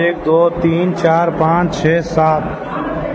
1 2 3 4 5 6 7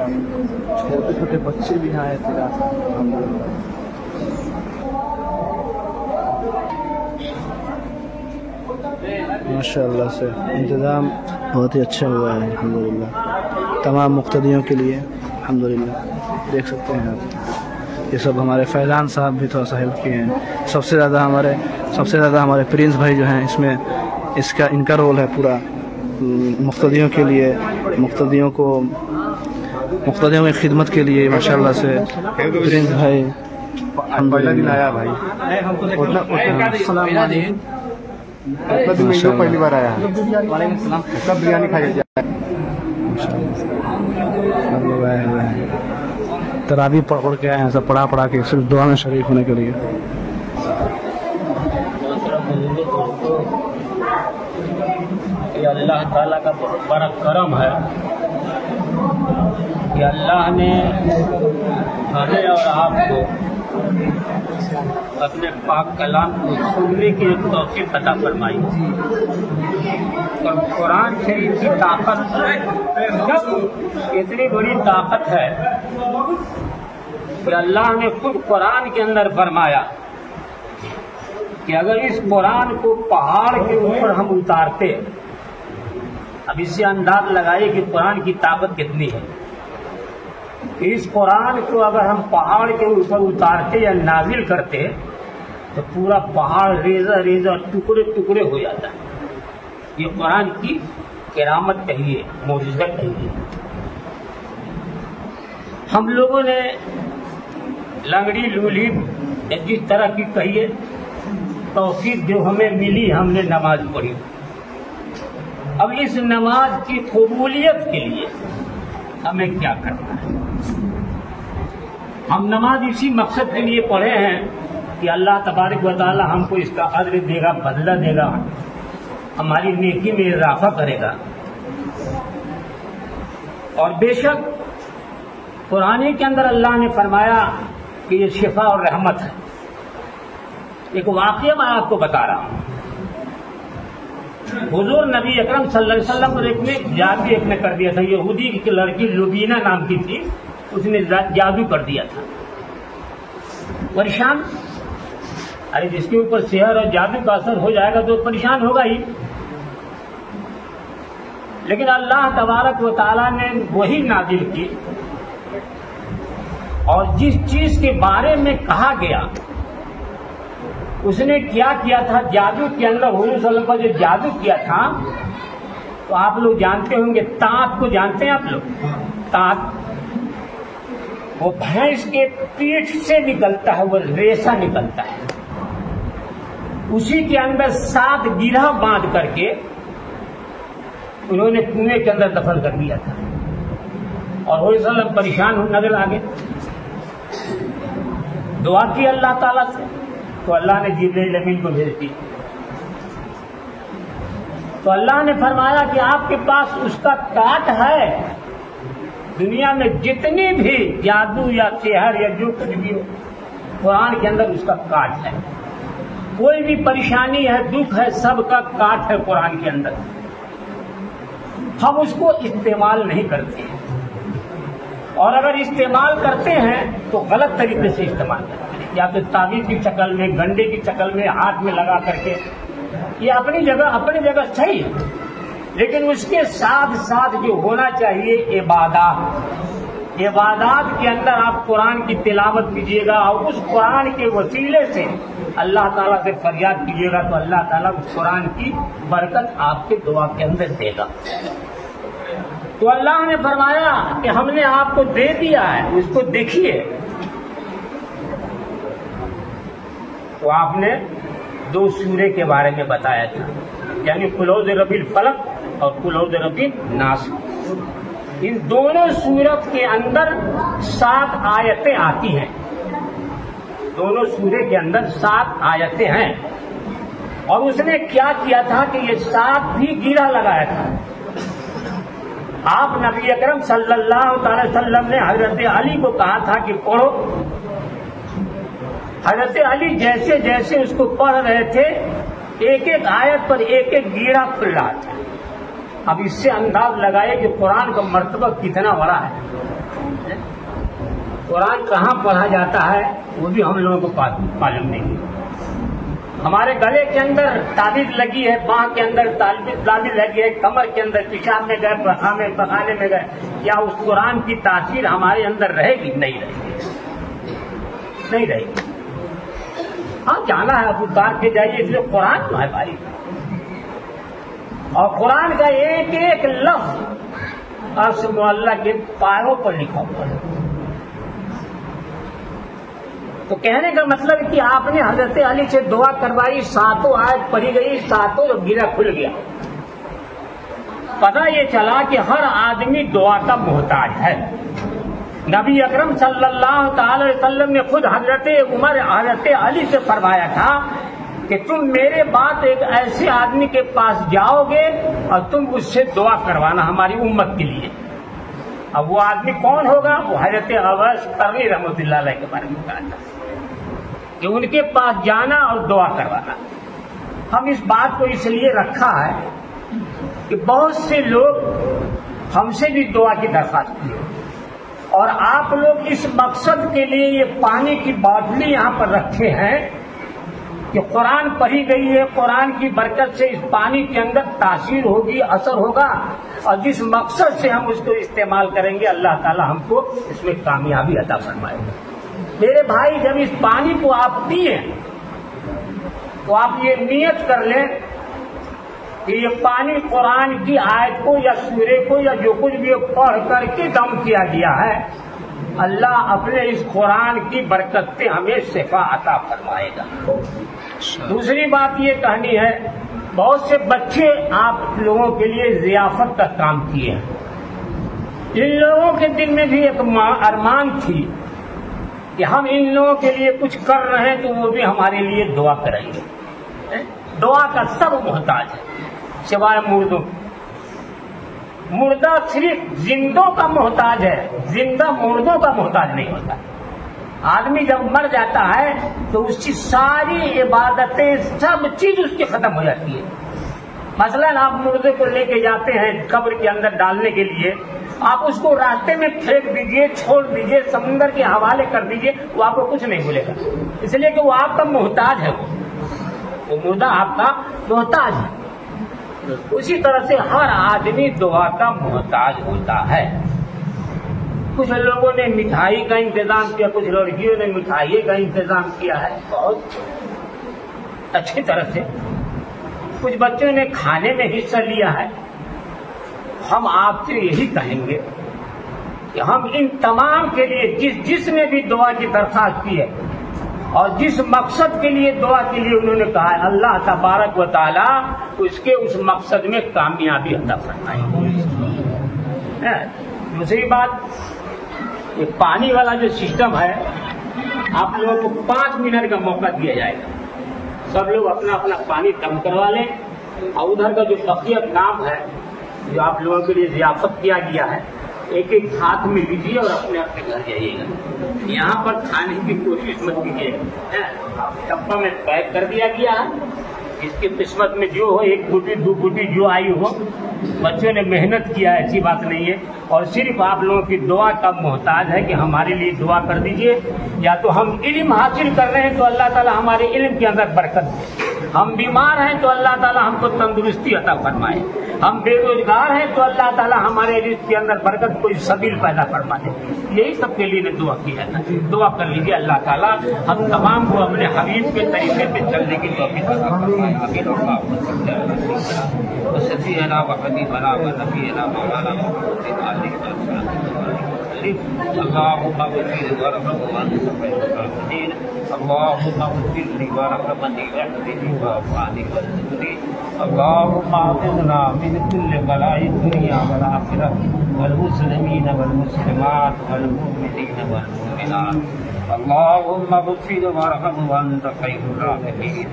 چھوٹے چھوٹے بچے بھی یہاں اعتراف ماشاء اللہ سے انتظام بہت ہی اچھا ہوا ہے الحمدللہ تمام مقتدیوں کے لیے الحمدللہ. دیکھ سکتے ہیں آپ یہ سب ہمارے فیضان صاحب بھی تھوڑا سا ہیلپ کیے ہیں. سب سے زیادہ ہمارے پرنس بھائی جو ہیں اس میں ان کا رول ہے پورا مقتدیوں کے لیے مقتدیوں کی خدمت کے لیے ماشاء اللہ سے پرنس بھائی پہلا دن آیا بھائی پہلی بار آیا سب بریانی کھائی جائے. تراویح پڑھ کے آئے ہیں سب پڑھا کے صرف دعا میں شریک ہونے کے لیے. اللہ تعالیٰ کا بہت بڑا کرم ہے کہ اللہ نے ہمیں اور آپ کو اپنے پاک کلام کو سننے کی ایک توفیق عطا فرمائی. اور قرآن شریف کی طاقت اتنی بڑی طاقت ہے کہ اللہ نے خود قرآن کے اندر فرمایا کہ اگر اس قرآن کو پہاڑ کے اوپر ہم اتارتے اب اس سے انداز لگائیے کہ قرآن کی طاقت کتنی ہے. اس قرآن کو اگر ہم پہاڑ کے اوپر اتارتے یا نازل کرتے تو پورا پہاڑ ریزہ ٹکڑے ٹکڑے ہو جاتا ہے. یہ قرآن کی کرامت کہیے معجزت کہیے. ہم لوگوں نے لنگڑی لولی جس طرح کی کہیے توفیق جو ہمیں ملی ہم نے نماز پڑھی. اب اس نماز کی قبولیت کے لیے ہمیں کیا کرنا ہے؟ ہم نماز اسی مقصد کے لیے پڑھے ہیں کہ اللہ تبارک و تعالی ہم کو اس کا اجر دے گا بدلہ دے گا ہماری نیکی میں اضافہ کرے گا. اور بے شک قرآن کے اندر اللہ نے فرمایا کہ یہ شفا اور رحمت ہے. ایک واقعہ میں آپ کو بتا رہا ہوں. حضور نبی اکرم صلی اللہ علیہ وسلم اور ایک نے کر دیا تھا. یہودی کی لڑکی لبینہ نام کی تھی اس نے جادو کر دیا تھا. پریشان ارے جس کے اوپر سحر اور جادو کا اثر ہو جائے گا تو پریشان ہوگا ہی. لیکن اللہ تبارک و تعالیٰ نے وہی نازل کی اور جس چیز کے بارے میں کہا گیا اس نے کیا تھا. جادو کے اندر حضور صلی اللہ علیہ وسلم کا جو جادو کیا تھا تو آپ لوگ جانتے ہوں گے تانت کو جانتے ہیں آپ لوگ. تانت وہ بھینس کے پیٹھ سے نکلتا ہے وہ ریشہ نکلتا ہے اسی کے اندر 7 گرہ باندھ کر کے انہوں نے کنویں کے اندر دفن کر دیا تھا. اور حضور صلی اللہ علیہ وسلم پریشان نظر آ گئے. دعا کی اللہ تعالیٰ سے تو اللہ نے جبرائیل امین کو بھیج دی. تو اللہ نے فرمایا کہ آپ کے پاس اس کا کاٹ ہے. دنیا میں جتنی بھی جادو یا سحر یا جو کچھ بھی ہو قرآن کے اندر اس کا کاٹ ہے. کوئی بھی پریشانی ہے دکھ ہے سب کا کاٹ ہے قرآن کے اندر. ہم اس کو استعمال نہیں کرتے ہیں اور اگر استعمال کرتے ہیں تو غلط طریقے سے استعمال کرتے ہیں. یا تو تعویذ کی شکل میں گنڈے کی شکل میں ہاتھ میں لگا کر کے یہ اپنی جگہ صحیح ہے. لیکن اس کے ساتھ ساتھ جو ہونا چاہیے عبادات کے اندر آپ قرآن کی تلاوت کیجیے گا اور اس قرآن کے وسیلے سے اللہ تعالیٰ سے فریاد کیجیے گا تو اللہ تعالیٰ اس قرآن کی برکت آپ کے دعا کے اندر دے گا. تو اللہ نے فرمایا کہ ہم نے آپ کو دے دیا ہے اس کو دیکھیے. تو آپ نے 2 سورے کے بارے میں بتایا تھا یعنی قل اعوذ برب الفلق اور قل اعوذ برب الناس. ان دونوں سورت کے اندر 7 آیتیں آتی ہیں. دونوں سورے کے اندر 7 آیتیں ہیں. اور اس نے کیا کیا تھا کہ یہ 7 بھی گرہ لگایا تھا. آپ نبی اکرم صلی اللہ تعالی وسلم نے حضرت علی کو کہا تھا کہ پڑھو. حضرت علی جیسے جیسے اس کو پڑھ رہے تھے ایک ایک آیت پر ایک ایک گیرہ کھل رہا تھا. اب اس سے انداز لگائے کہ قرآن کا مرتبہ کتنا بڑا ہے. قرآن کہاں پڑھا جاتا ہے وہ بھی ہم لوگوں کو معلوم نہیں ہے. ہمارے گلے کے اندر تعویذ لگی ہے، باں کے اندر تعویذ لگی ہے، کمر کے اندر پیشاب میں گئے، پخانے میں گئے، کیا اس قرآن کی تاثیر ہمارے اندر رہے گی؟ نہیں رہے گی، نہیں رہے گی. ہاں جانا ہے ابو اتار کے جائیے، اس لیے قرآن تو ہے بھائی، اور قرآن کا ایک ایک لفظ عرش معلّہ کے پاروں پر لکھا ہوا ہے. تو کہنے کا مطلب کہ آپ نے حضرت علی سے دعا کروائی، ساتوں آیت پڑھی گئی، ساتوں گرہ کھل گیا. پتہ یہ چلا کہ ہر آدمی دعا کا محتاج ہے. نبی اکرم صلی اللہ تعالی علیہ وسلم نے خود حضرت عمر حضرت علی سے فرمایا تھا کہ تم میرے بعد ایک ایسے آدمی کے پاس جاؤ گے اور تم اس سے دعا کروانا ہماری امت کے لیے. اب وہ آدمی کون ہوگا؟ وہ حضرت اویس قرنی رحمۃ اللہ علیہ کے بارے میں کہا تھا کہ ان کے پاس جانا اور دعا کروانا. ہم اس بات کو اس لیے رکھا ہے کہ بہت سے لوگ ہم سے بھی دعا کی درخواست کی، اور آپ لوگ اس مقصد کے لیے یہ پانی کی باٹلی یہاں پر رکھے ہیں کہ قرآن پڑھی گئی ہے، قرآن کی برکت سے اس پانی کے اندر تاثیر ہوگی، اثر ہوگا، اور جس مقصد سے ہم اس کو استعمال کریں گے اللہ تعالی ہم کو اس میں کامیابی عطا فرمائے گا. میرے بھائی جب اس پانی کو آپ پیئیں تو آپ یہ نیت کر لیں کہ یہ پانی قرآن کی آیت کو یا سورے کو یا جو کچھ بھی پڑھ کر کے دم کیا گیا ہے، اللہ اپنے اس قرآن کی برکت سے ہمیں شفا عطا فرمائے گا. دوسری بات یہ کہنی ہے، بہت سے بچے آپ لوگوں کے لیے ضیافت کا کام کیے ہیں. ان لوگوں کے دل میں بھی ایک ارمان تھی کہ ہم ان لوگوں کے لیے کچھ کر رہے ہیں تو وہ بھی ہمارے لیے دعا کریں گے. دعا کا سب محتاج ہے سوائے مردوں. مردہ صرف زندوں کا محتاج ہے، زندہ مردوں کا محتاج نہیں ہوتا. آدمی جب مر جاتا ہے تو اس کی ساری عبادتیں سب چیز اس کی ختم ہو جاتی ہے. مثلاً آپ مردے کو لے کے جاتے ہیں قبر کے اندر ڈالنے کے لیے، آپ اس کو راستے میں پھینک دیجئے، چھوڑ دیجئے، سمندر کے حوالے کر دیجئے، وہ آپ کو کچھ نہیں بولے گا، اس لیے کہ وہ آپ کا محتاج ہے. وہ مردہ آپ کا محتاج ہے. اسی طرح سے ہر آدمی دعا کا محتاج ہوتا ہے. کچھ لوگوں نے مٹھائی کا انتظام کیا، کچھ لڑکیوں نے مٹھائی کا انتظام کیا ہے بہت اچھی طرح سے. کچھ بچوں نے کھانے میں حصہ لیا ہے. ہم آپ سے یہی کہیں گے کہ ہم ان تمام کے لیے جس نے بھی دعا کی درخواست کی ہے اور جس مقصد کے لیے دعا کے لیے انہوں نے کہا ہے، اللہ تبارک و تعالی اس کے اس مقصد میں کامیابی عطا فرمائے. دوسری بات، یہ پانی والا جو سسٹم ہے، آپ لوگوں کو 5 منٹ کا موقع دیا جائے گا. سب لوگ اپنا اپنا پانی دم کروا لیں، اور ادھر کا جو بقیہ کام ہے جو آپ لوگوں کے لیے ضیافت کیا گیا ہے، ایک ایک ہاتھ میں لیجیے اور اپنے اپنے گھر جائیے گا. یہاں پر کھانے کی کوشش مت کیجیے. ڈبہ میں پیک کر دیا گیا ہے، اس کی قسمت میں جو ہو، 1 گٹی 2 گٹی جو آئی ہو. بچوں نے محنت کیا ہے، ایسی بات نہیں ہے. اور صرف آپ لوگوں کی دعا کا محتاج ہے کہ ہمارے لیے دعا کر دیجئے. یا تو ہم علم حاصل کر رہے ہیں تو اللہ تعالی ہمارے علم کے اندر برکت دے. ہم بیمار ہیں تو اللہ تعالی ہم کو تندرستی عطا فرمائے. ہم بے روزگار ہیں تو اللہ تعالی ہمارے رزق کے اندر برکت، کوئی سبیل پیدا فرما دے. یہی سب کے لیے دعا کی ہے. دعا کر لیجیے اللہ تعالی ہم تمام کو اپنے حبیب کے طریقے پہ چلنے کی توفیق عطا فرمائے. وسفينا وحبيبنا ونبينا مولانا محمد عليه الصلاة والسلام. اللهم اغفر وارحم وانت خير الراحمين. اللهم اغفر لي وارحمني واهدني واعف عني وارزقني. اللهم اعذنا من كل بلاء الدنيا والآخرة والمسلمين والمسلمات والمؤمنين والمؤمنات. اللهم اغفر وارحم وانت خير الراحمين.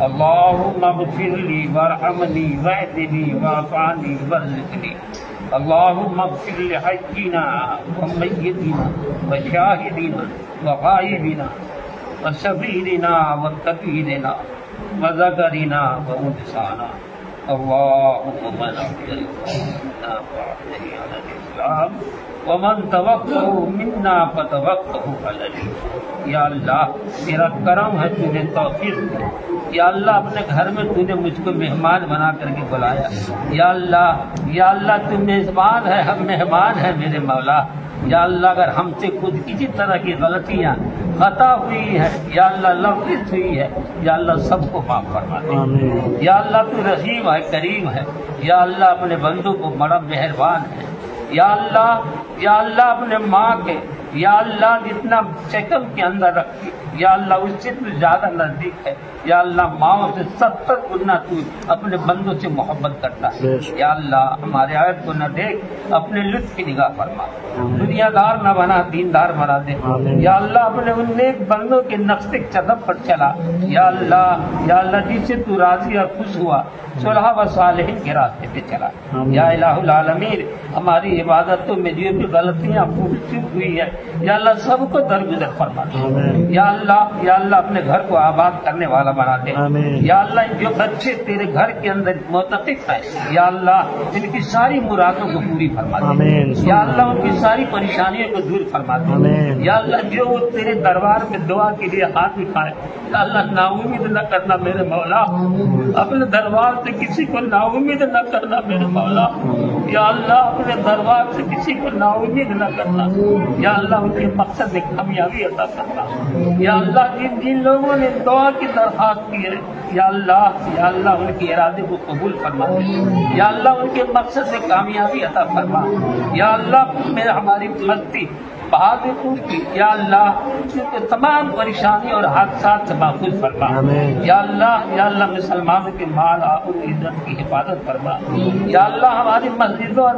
اللهم اغفر لي وارحمني واهدني واعف عني وارزقني. اللهم اغفر لحينا وميتنا وشاهدنا وغائبنا وسفيرنا وكبيرنا وذكرنا وانثانا. اللهم من احييتنا فاحيه على الاسلام ومن توقع منا فتوقع علی۔ یا اللہ تیرا کرم ہے، تو نے توفیق دی۔ یا اللہ اپنے گھر میں تو نے مجھ کو مہمان بنا کر کے بلایا۔ یا اللہ تو میزبان ہے، ہم مہمان ہیں میرے مولا۔ یا اللہ اگر ہم سے خود کسی طرح کی غلطیاں خطا ہوئی ہے، یا اللہ لفظ ہوئی ہے، یا اللہ سب کو معاف فرما دے۔ یا اللہ تو رحیم ہے، کریم ہے۔ یا اللہ اپنے بندوں کو بڑا مہربان ہے۔ یا اللہ اپنے ماں کے، یا اللہ جتنا شکم کے اندر رکھتی، یا اللہ اس سے تو زیادہ نزدیک ہے۔ یا اللہ ماؤں سے 70 گنا تو اپنے بندوں سے محبت کرتا ہے۔ یا اللہ ہمارے آیت کو نہ دیکھ، اپنے لطف کی نگاہ فرما، دنیا دار نہ بنا، دیندار بنا دے۔ یا اللہ اپنے ان نیک بندوں کے نقش قدم پر چلا۔ یا اللہ جس سے تو راضی اور خوش ہوا، صلح و صالحین کے راستے پہ چلا۔ یا الہ العالمین ہماری عبادتوں میں جو بھی غلطیاں چوک ہوئی ہے، یا اللہ سب کو درگزر فرما دے۔ یا اللہ اپنے گھر کو آباد کرنے والا بنا دے۔ یا اللہ جو بچے تیرے گھر کے اندر معتکف ہیں، یا اللہ ان کی ساری مرادوں کو پوری فرما دے۔ یا اللہ ان کی ساری پریشانیوں کو دور فرما دے۔ یا اللہ جو وہ تیرے دربار میں دعا کے لیے ہاتھ اٹھائے، یا اللہ نا امید نہ کرنا میرے مولا، اپنے دربار سے کسی کو نا امید نہ کرنا میرے مولا۔ یا اللہ اپنے دربار سے کسی کو نا امید نہ کرنا۔ یا اللہ ان کے مقصد میں کامیابی عطا کرنا۔ یا اللہ جن لوگوں نے دعا کی درخواست کی ہے، یا اللہ ان کے ارادے کو قبول فرما دے۔ یا اللہ ان کے مقصد سے کامیابی عطا فرما۔ یا اللہ ہماری مستی بہادر پور کی، یا اللہ تمام پریشانی اور حادثات سے محفوظ فرما۔ یا اللہ مسلمانوں کے مال اور عزت کی حفاظت فرما۔ یا اللہ ہماری مسجدوں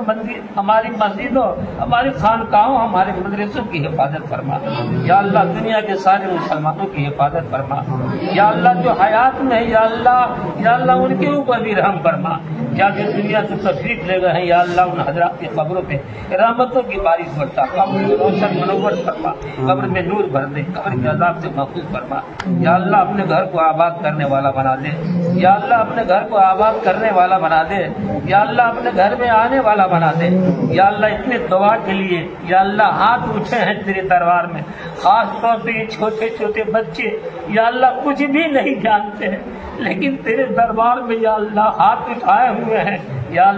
ہماری خانقاہوں، ہمارے مدرسوں کی حفاظت فرما۔ یا اللہ دنیا کے سارے مسلمانوں کی حفاظت فرما۔ یا اللہ جو حیات میں ہے، یا اللہ ان کے اوپر بھی رحم فرما۔ یا جو دنیا سے تشریف لے گئے ہیں، یا اللہ ان حضرات کی قبروں پہ رحمتوں کی بارش برسا، قبر کو روشن منور فرما، قبر میں نور بھر دے، قبر کے عذاب سے محفوظ فرما۔ یا اللہ اپنے گھر کو آباد کرنے والا بنا دے۔ یا اللہ اپنے گھر کو آباد کرنے والا بنا دے۔ یا اللہ اپنے گھر میں آنے والا بنا دے۔ یا اللہ اتنے دعا کے لیے، یا اللہ ہاتھ اٹھے ہیں تیرے دربار میں، خاص طور پہ یہ چھوٹے چھوٹے بچے، یا اللہ کچھ بھی نہیں جانتے ہیں، لیکن تیرے دربار میں یا اللہ ہاتھ اٹھائے ہوئے ہیں۔ یا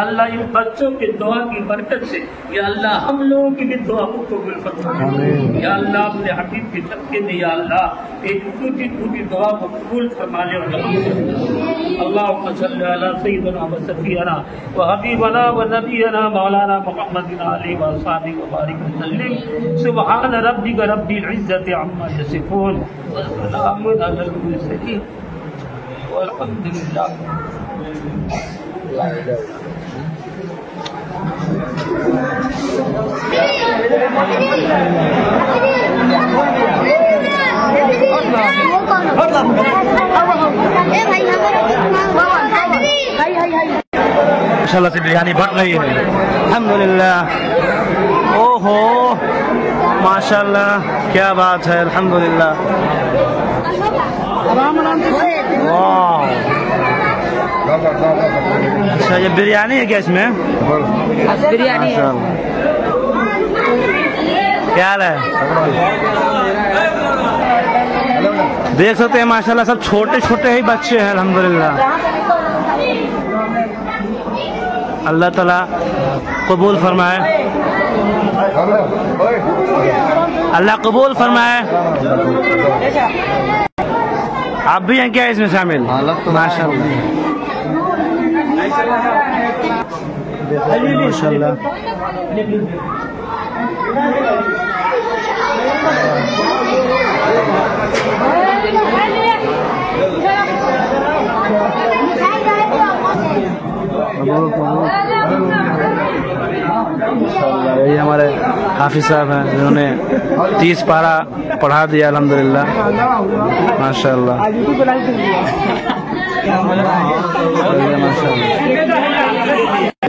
اللہ ان بچوں کے دعا کی برکت سے، یا اللہ ہم لوگوں کی بھی دعا کو قبول فرما۔ یا اللہ اپنے حبیب کے صدقے میں، یا اللہ ایک ٹوٹی ٹوٹی دعا کو قبول فرمانے والا۔ اللهم صل على سيدنا وسفينا وحبيبنا ونبينا مولانا محمد عليه وصحبه وبارك وسلم۔ سبحان ربك رب العزة عما يصفون وسلام على المرسلين والحمد لله۔ ماشاءاللہ سے بریانی بن رہی ہے، الحمدللہ۔ او ہو ماشاءاللہ کیا بات ہے، الحمدللہ۔ واہ، اچھا یہ بریانی ہے کیا اس میں؟ بریانی ہے، کیا حال ہے؟ دیکھ سکتے ہیں ماشاءاللہ سب چھوٹے چھوٹے ہی بچے ہیں، الحمدللہ۔ اللہ تعالیٰ قبول فرمائے، اللہ قبول فرمائے۔ آپ بھی ہیں کیا اس میں شامل؟ ماشاءاللہ ماشاءاللہ۔ یہ ہمارے حافظ صاحب ہیں جنہوں نے 30 پارہ پڑھا دیا، الحمدللہ ماشاءاللہ ماشاءاللہ۔